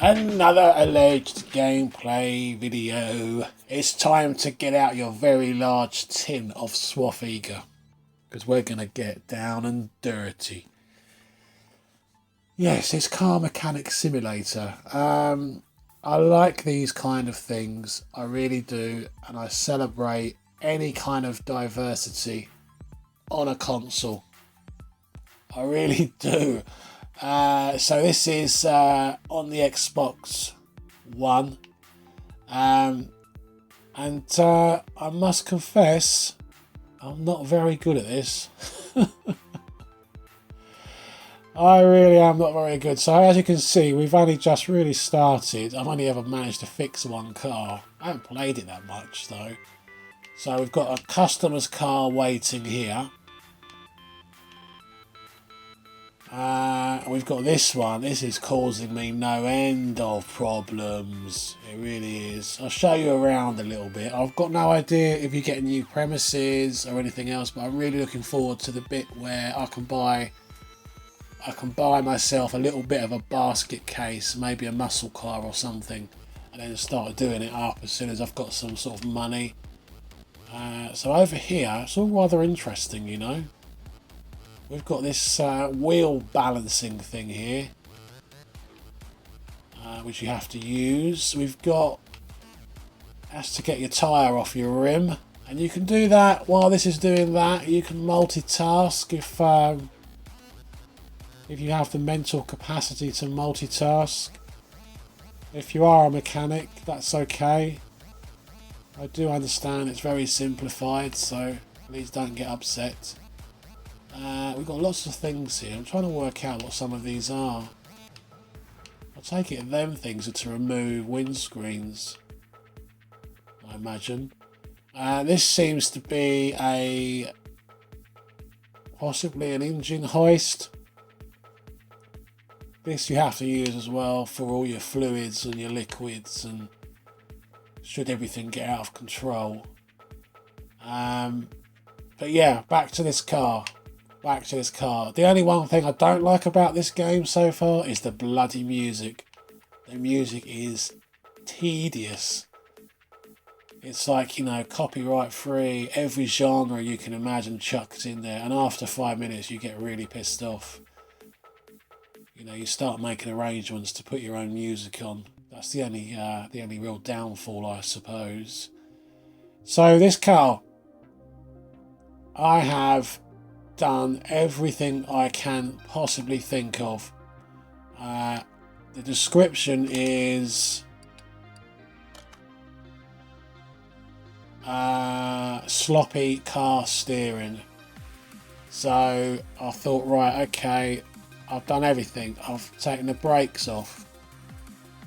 Another alleged gameplay video. It's time to get out your very large tin of Swaffiga, because we're going to get down and dirty. Yes, it's Car Mechanic Simulator. I like these kind of things, I really do, and I celebrate any kind of diversity on a console. I really do. So this is on the Xbox One, and I must confess, I'm not very good at this. I really am not very good. So as you can see, we've only just really started. I've only ever managed to fix one car. I haven't played it that much though. So we've got a customer's car waiting here. We've got this one. This is causing me no end of problems. It really is. I'll show you around a little bit. I've got no idea if you get new premises or anything else, but I'm really looking forward to the bit where I can buy myself a little bit of a basket case, maybe a muscle car or something, and then start doing it up as soon as I've got some sort of money. So over here, it's all rather interesting, you know. We've got this wheel balancing thing here, which you have to use. We've got, that's to get your tyre off your rim, and you can do that while this is doing that. You can multitask if you have the mental capacity to multitask. If you are a mechanic, that's okay. I do understand it's very simplified, so please don't get upset. We've got lots of things here. I'm trying to work out what some of these are. I take it them things are to remove windscreens, I imagine. This seems to be possibly an engine hoist. This you have to use as well for all your fluids and your liquids, and should everything get out of control. But yeah, back to this car. The only one thing I don't like about this game so far is the bloody music. The music is tedious. It's like, you know, copyright free, every genre you can imagine chucked in there, and after 5 minutes you get really pissed off. You know, you start making arrangements to put your own music on. That's the only real downfall, I suppose. So this car, I have done everything I can possibly think of. The description is sloppy car steering. So I thought, right, okay, I've done everything. I've taken the brakes off,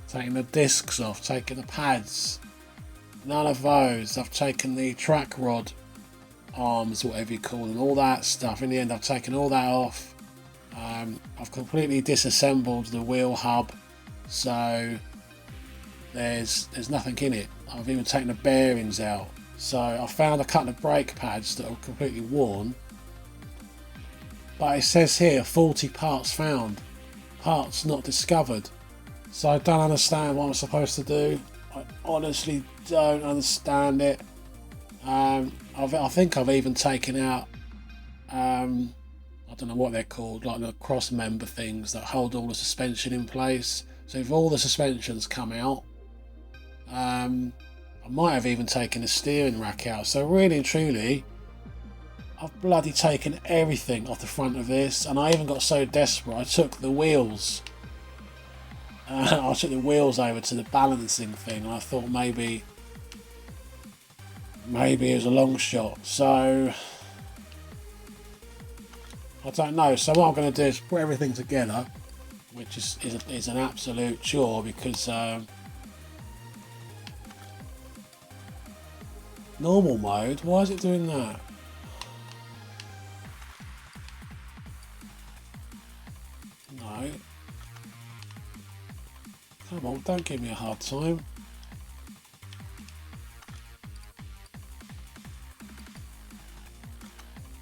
taken the discs off, taken the pads, none of those. I've taken the track rod arms, whatever you call them, all that stuff. In the end, I've taken all that off. I've completely disassembled the wheel hub, so there's nothing in it. I've even taken the bearings out. So I found a couple of brake pads that are completely worn, but it says here 40 parts found, parts not discovered. So I don't understand what I'm supposed to do. I honestly don't understand it. I think I've even taken out, I don't know what they're called, like the cross member things that hold all the suspension in place. So if all the suspensions come out, I might have even taken the steering rack out. So really and truly, I've bloody taken everything off the front of this, and I even got so desperate I took the wheels. I took the wheels over to the balancing thing, and I thought maybe it was a long shot. So I don't know. So what I'm going to do is put everything together, which is an absolute chore, because normal mode, why is it doing that? No. Come on, don't give me a hard time.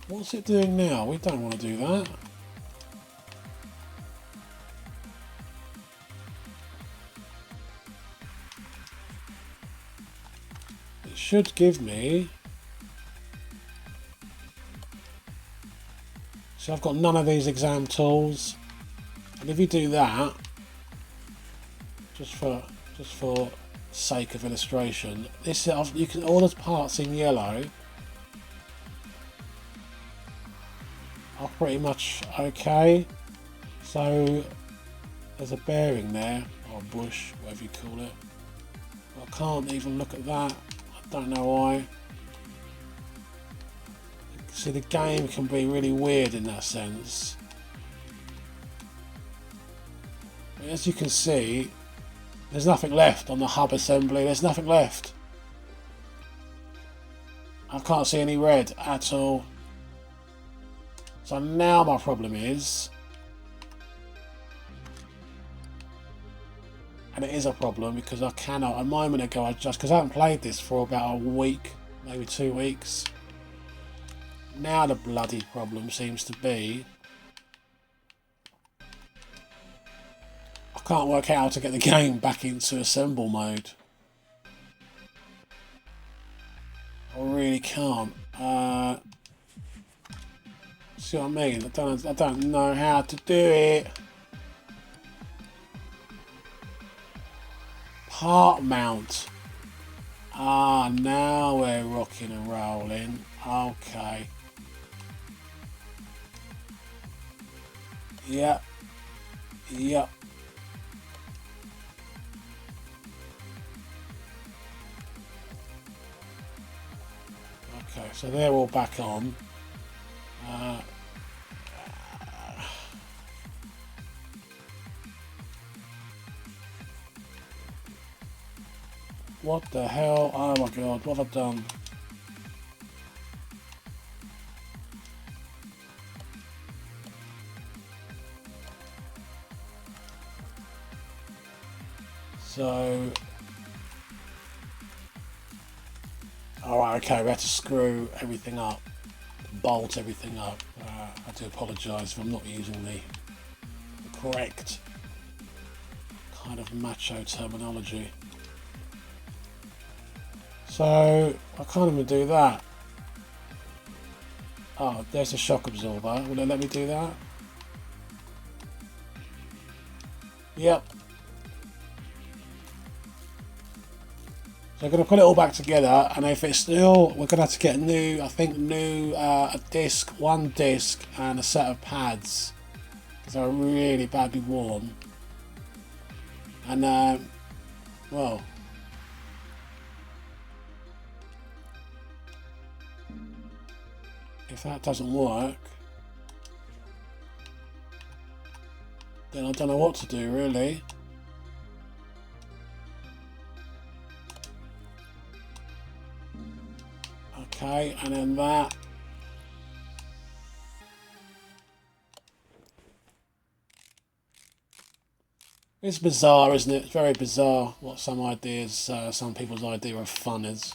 What's it doing now? We don't want to do that. should give me... So I've got none of these exam tools. And if you do that, just for sake of illustration, this you can all the parts in yellow are pretty much okay. So there's a bearing there, or a bush, whatever you call it. I can't even look at that. I don't know why. See, the game can be really weird in that sense. But as you can see, there's nothing left on the hub assembly. There's nothing left. I can't see any red at all. So now my problem is, and it is a problem because I cannot, a moment ago because I haven't played this for about a week, maybe 2 weeks. Now the bloody problem seems to be I can't work out how to get the game back into assemble mode. I really can't. See what I mean? I don't know how to do it. Part mount. Ah, now we're rocking and rolling. Okay. Yep. Yep. Okay, so they're all back on. What the hell? Oh my god, what have I done? So... Alright, okay, we have to screw everything up, bolt everything up. I do apologise if I'm not using the correct kind of macho terminology. So, I can't even do that. Oh, there's a shock absorber. Will it let me do that? Yep. So I'm going to put it all back together, and if it's still, we're going to have to get a new, I think, a disc, one disc, and a set of pads, because they're really badly worn. And, well, if that doesn't work, then I don't know what to do, really. Okay, and then that. It's bizarre, isn't it? It's very bizarre what some ideas, some people's idea of fun is.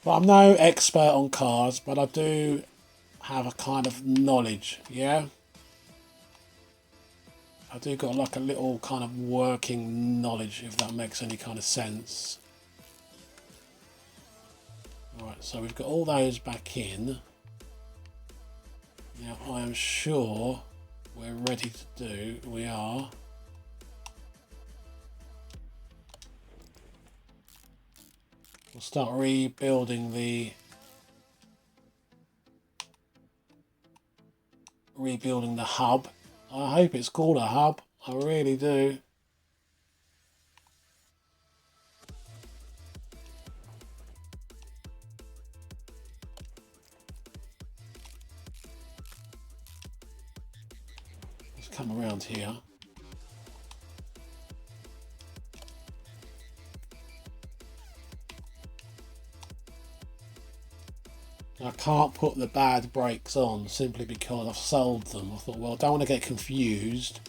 But I'm no expert on cars, but I do have a kind of knowledge, yeah? I do got like a little kind of working knowledge, if that makes any kind of sense. Alright, so we've got all those back in. Now I am sure we're ready to do, we are. We'll start rebuilding the hub. I hope it's called a hub, I really do. Let's come around here. I can't put the bad brakes on simply because I've sold them. I thought, well, I don't want to get confused.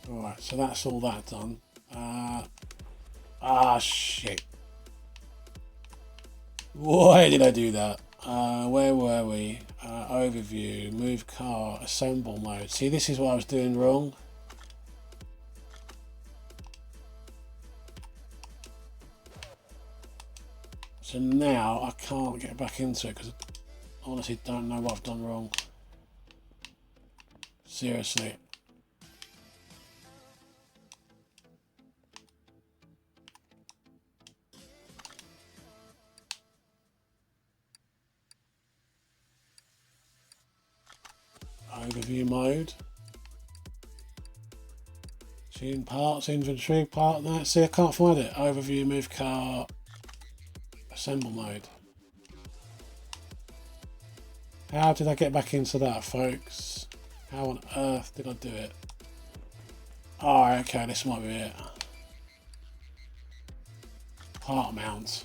Alright, so that's all that done. Ah, shit. Why did I do that? Where were we? Overview, move car, assemble mode. See, this is what I was doing wrong. So now I can't get back into it because I honestly don't know what I've done wrong. Seriously. Overview mode. Tune parts, inventory, part that. See, I can't find it. Overview, move car, assemble mode. How did I get back into that, folks? How on earth did I do it? Oh, okay, this might be it. Part mount.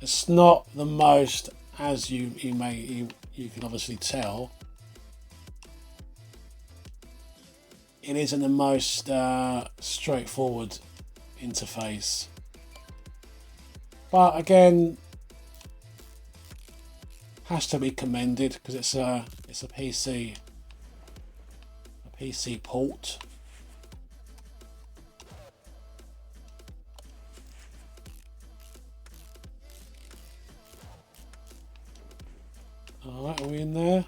It's not the most, as you can obviously tell. It isn't the most straightforward interface, but again, has to be commended because it's a PC port. All right, are we in there?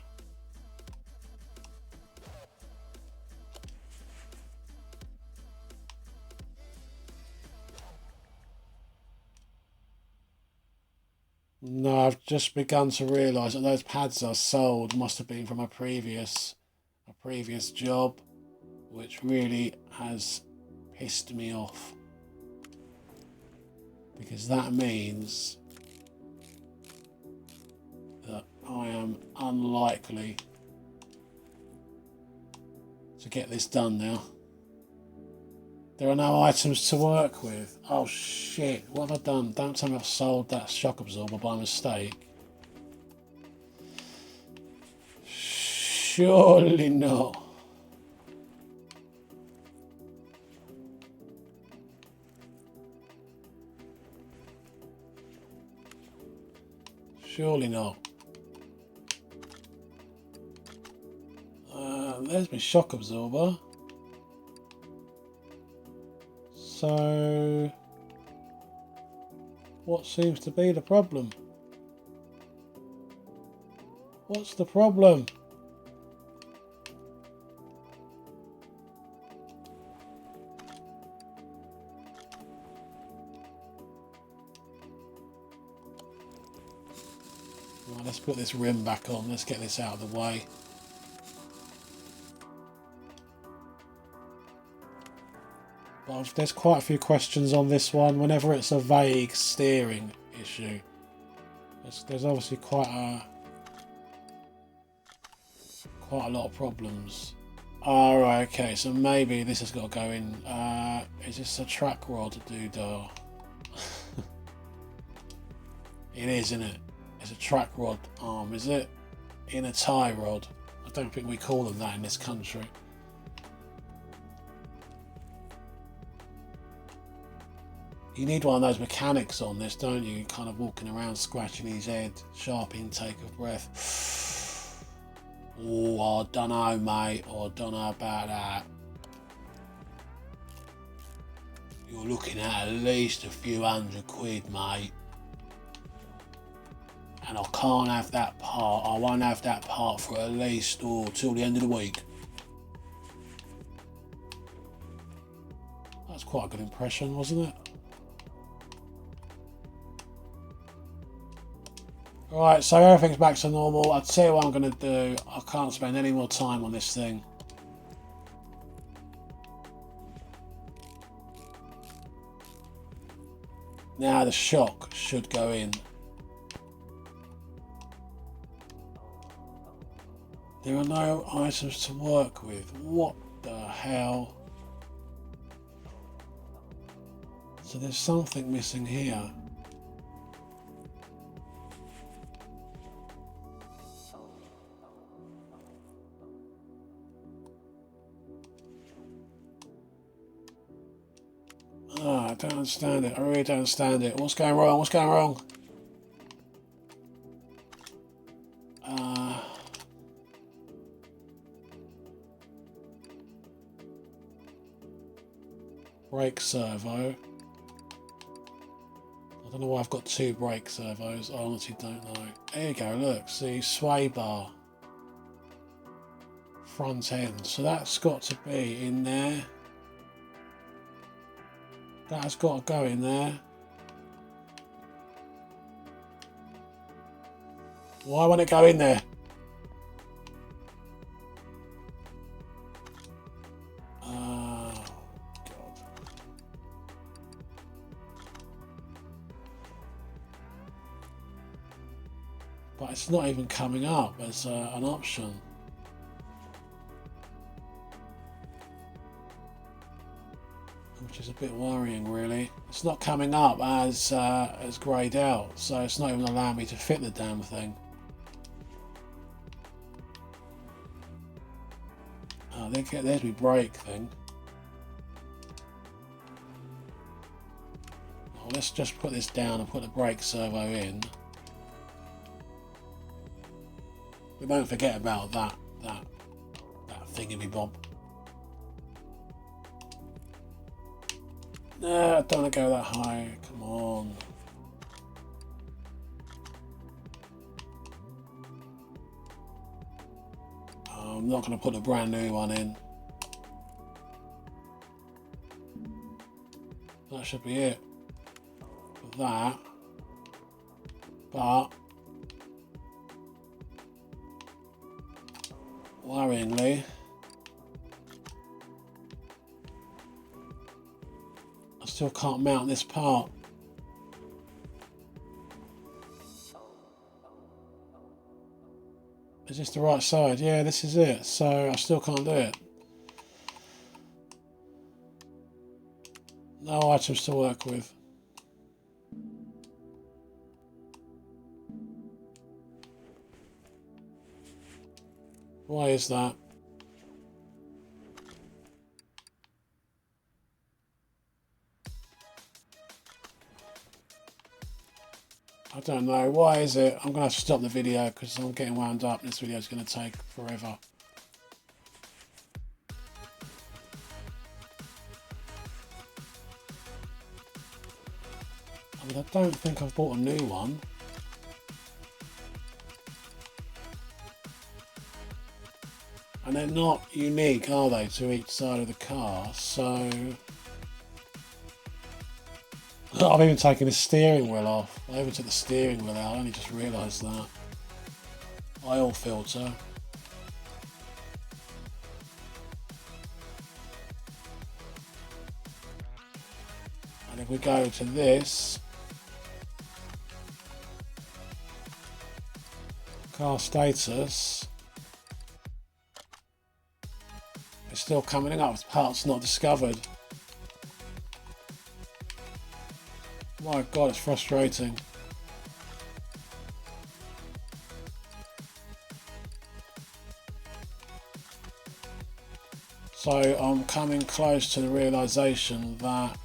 No, I've just begun to realise that those pads I sold must have been from a previous job, which really has pissed me off. Because that means that I am unlikely to get this done now. There are no items to work with. Oh shit, what have I done? Don't tell me I've sold that shock absorber by mistake. Surely not. Surely not. There's my shock absorber. So, what seems to be the problem? What's the problem? Right, let's put this rim back on. Let's get this out of the way. But there's quite a few questions on this one. Whenever it's a vague steering issue, there's obviously quite a lot of problems. Alright, okay, so maybe this has got to go in. Is this a track rod doodah? It is, isn't it? It's a track rod arm, is it? In a tie rod. I don't think we call them that in this country. You need one of those mechanics on this, don't you? Kind of walking around scratching his head, sharp intake of breath. Oh, I don't know, mate. I don't know about that. You're looking at least a few £100, mate. And I can't have that part. I won't have that part for at least till the end of the week. That's quite a good impression, wasn't it? Right, so everything's back to normal. I'll tell you what I'm going to do. I can't spend any more time on this thing. Now the shock should go in. There are no items to work with. What the hell? So there's something missing here. I don't understand it. I really don't understand it. What's going wrong? What's going wrong? Brake servo. I don't know why I've got two brake servos. I honestly don't know. There you go, look. See, sway bar. Front end. So that's got to be in there. That has got to go in there. Why won't it go in there? Oh, God. But it's not even coming up as an option. Which is a bit worrying, really. It's not coming up as greyed out, so it's not even allowing me to fit the damn thing. Oh, there's my brake thing. Oh, let's just put this down and put the brake servo in. But don't forget about that thingy-bob. No, I don't want to go that high. Come on. I'm not going to put a brand new one in. That should be it for that. But worryingly, I still can't mount this part. Is this the right side? Yeah, this is it. So I still can't do it. No items to work with. Why is that? I don't know. Why is it? I'm going to have to stop the video because I'm getting wound up. This video is going to take forever. I mean, I don't think I've bought a new one. And they're not unique, are they, to each side of the car? So I've even taken the steering wheel off. I even took the steering wheel out. I only just realised that. Oil filter. And if we go to this, car status, it's still coming up with parts not discovered. My God, it's frustrating. So I'm coming close to the realisation that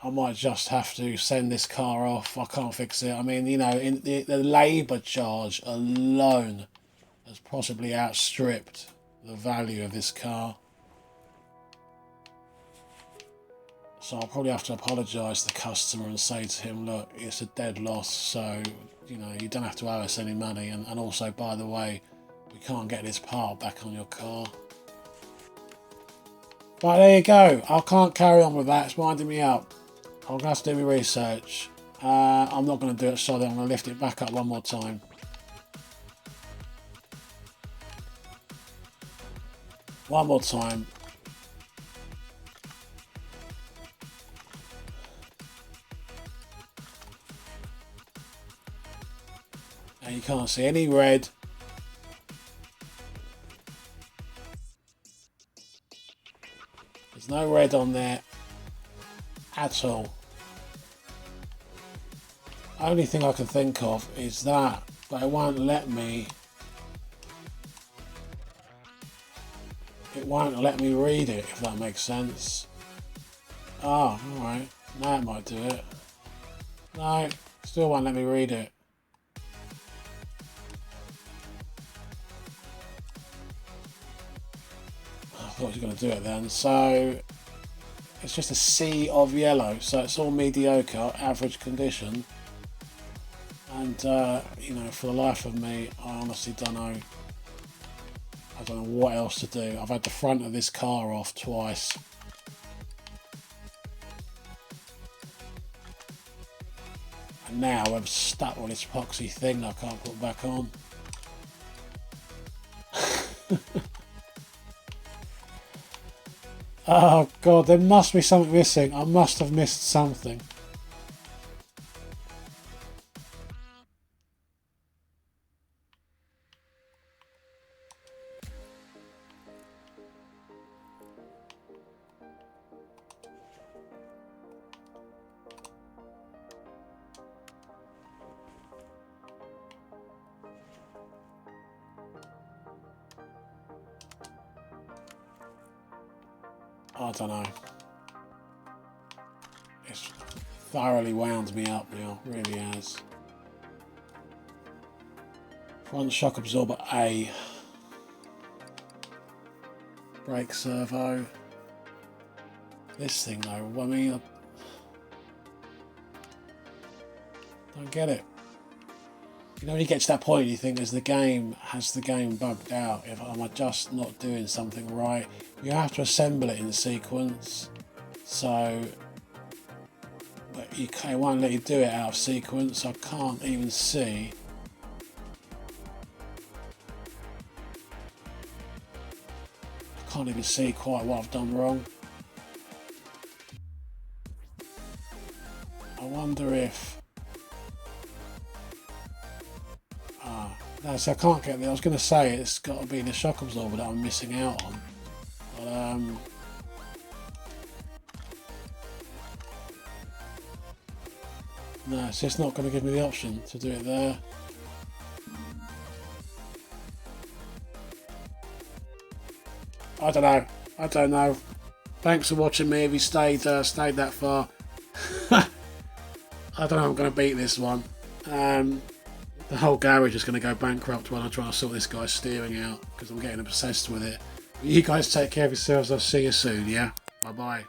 I might just have to send this car off. I can't fix it. I mean, you know, in the labour charge alone has possibly outstripped the value of this car. So I'll probably have to apologise to the customer and say to him, look, it's a dead loss, so, you know, you don't have to owe us any money. And also, by the way, we can't get this part back on your car. But there you go. I can't carry on with that. It's winding me up. I'm going to have to do my research. I'm not going to do it solid. I'm going to lift it back up one more time. One more time. And you can't see any red. There's no red on there at all. Only thing I can think of is that, but it won't let me won't let me read it, if that makes sense. Oh, alright. Now it might do it. No, still won't let me read it. I thought he was going to do it then. So it's just a sea of yellow. So it's all mediocre, average condition. And, you know, for the life of me, I honestly don't know. I don't know what else to do. I've had the front of this car off twice. And now I'm stuck with this epoxy thing that I can't put back on. Oh god, there must be something missing. I must have missed something. I don't know. It's thoroughly wound me up now, really has. Front shock absorber A. Brake servo. This thing though, I mean, I don't get it. You know, when you get to that point, you think, has the game bugged out? Am I just not doing something right? You have to assemble it in sequence, so but it won't let you do it out of sequence. I can't even see. I can't even see quite what I've done wrong. I wonder if. No, so I can't get there. I was going to say it's got to be the shock absorber that I'm missing out on. But, no, it's just not going to give me the option to do it there. I don't know. Thanks for watching me if you stayed that far. I don't know how I'm going to beat this one. The whole garage is going to go bankrupt when I try to sort this guy's steering out because I'm getting obsessed with it. You guys take care of yourselves. I'll see you soon, yeah? Bye-bye.